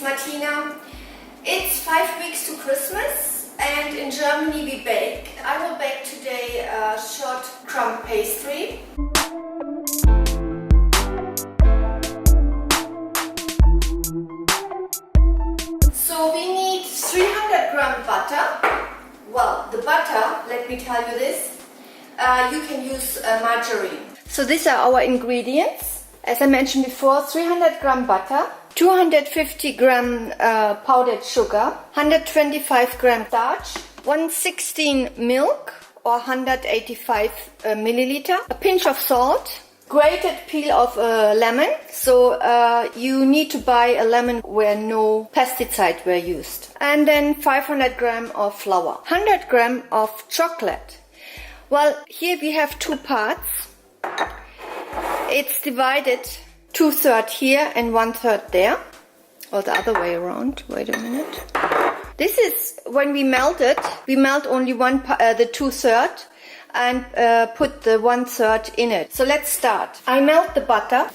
Martina. It's 5 weeks to Christmas and in Germany we bake. I will bake today a short crumb pastry. So we need 300 gram butter. Well, the butter, let me tell you this, you can use margarine. So these are our ingredients. As I mentioned before, 300 gram butter, 250 gram powdered sugar, 125 gram starch, 116 milk or 185 milliliter, a pinch of salt, grated peel of a lemon. So you need to buy a lemon where no pesticide were used. And then 500 gram of flour, 100 gram of chocolate. Well, here we have two parts. It's divided 2/3 here and 1/3 there, or the other way around. Wait a minute. This is when we melt it. We melt only the 2/3 and put the 1/3 in it. So let's start. I melt the butter.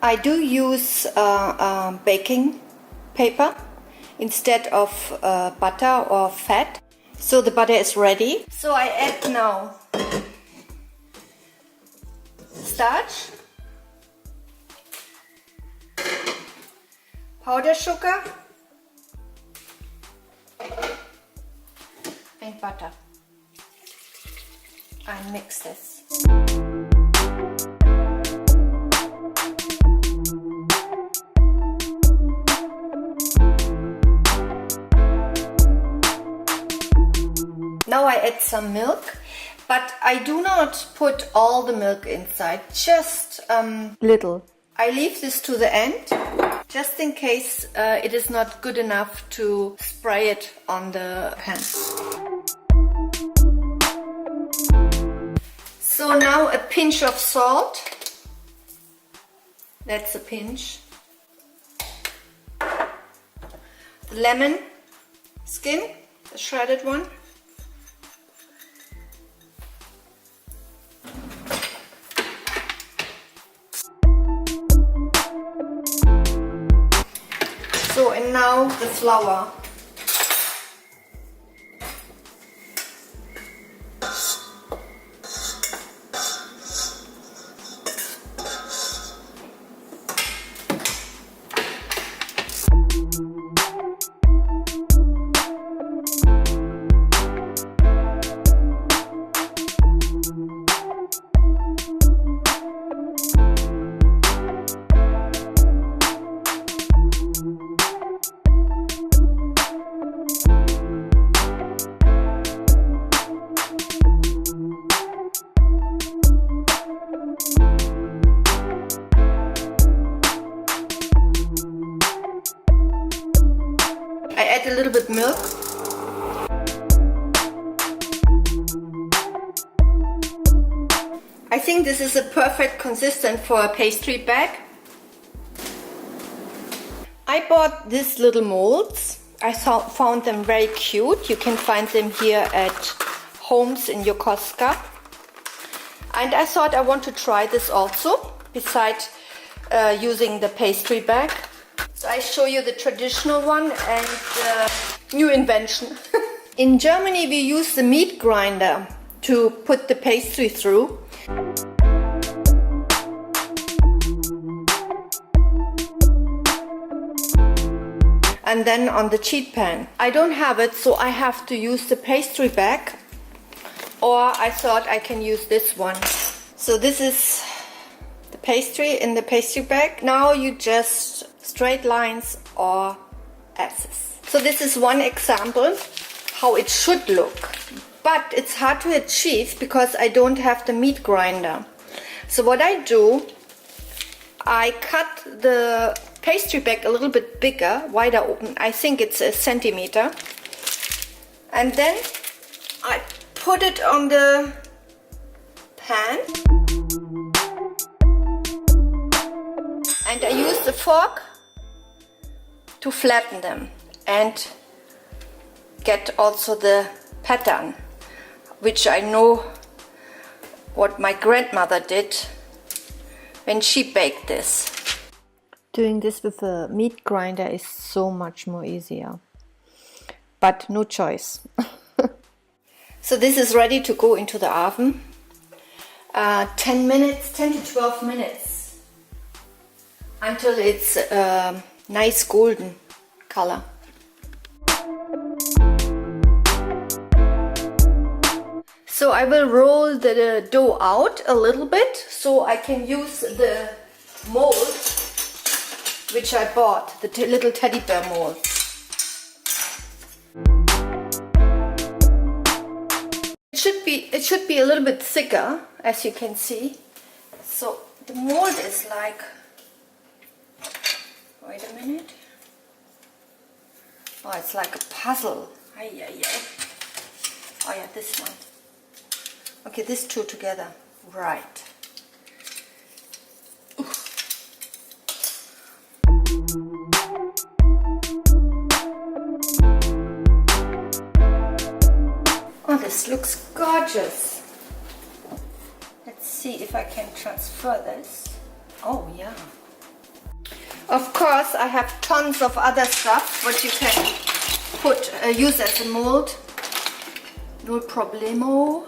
I do use baking paper instead of butter or fat. So the butter is ready. So I add now starch, powdered sugar and butter. I mix this. Now I add some milk, but I do not put all the milk inside, just little. I leave this to the end, just in case it is not good enough to spray it on the pan. So now a pinch of salt. That's a pinch. The lemon skin, the shredded one. So, and now the flour. A little bit milk. I think this is a perfect consistency for a pastry bag. I bought these little molds. I found them very cute. You can find them here at Homes in Yokosuka. And I thought I want to try this also, besides using the pastry bag. So I show you the traditional one and the new invention. In Germany we use the meat grinder to put the pastry through. And then on the sheet pan. I don't have it, so I have to use the pastry bag, or I thought I can use this one. So this is the pastry in the pastry bag. Now you just straight lines or S's. So this is one example how it should look, but it's hard to achieve because I don't have the meat grinder. So what I do, I cut the pastry bag a little bit bigger, wider open. I think it's a centimeter, and then I put it on the pan and I use the fork to flatten them and get also the pattern, which I know what my grandmother did when she baked this. Doing this with a meat grinder is so much more easier, but no choice. So this is ready to go into the oven. 10 to 12 minutes until it's nice golden color. So I will roll the dough out a little bit so I can use the mold which I bought, the little teddy bear mold. It should be a little bit thicker, as you can see. So the mold is like, wait a minute. Oh, it's like a puzzle. Ay, ay, ay. Oh yeah, this one. Okay, these two together. Right. Oh, this looks gorgeous. Let's see if I can transfer this. Oh yeah. Of course, I have tons of other stuff what you can use as a mold. No problemo.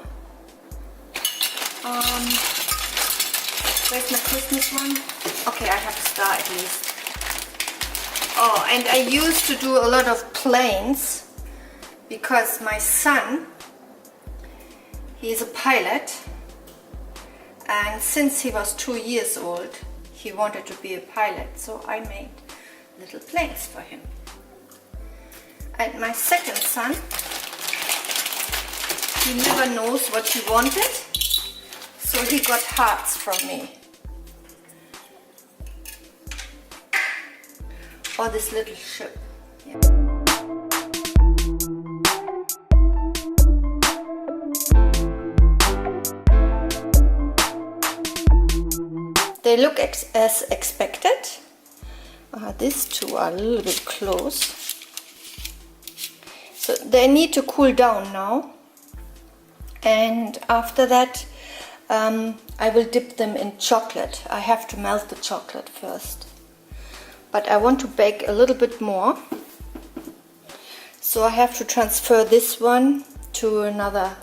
Where's my Christmas one? Okay, I have a star at least. Oh, and I used to do a lot of planes because my son, he is a pilot, and since he was 2 years old, he wanted to be a pilot, so I made little planes for him. And my second son, he never knows what he wanted, so he got hearts from me. Or this little ship. Yeah. They look as expected. These two are a little bit close. So they need to cool down now. And after that, I will dip them in chocolate. I have to melt the chocolate first. But I want to bake a little bit more. So I have to transfer this one to another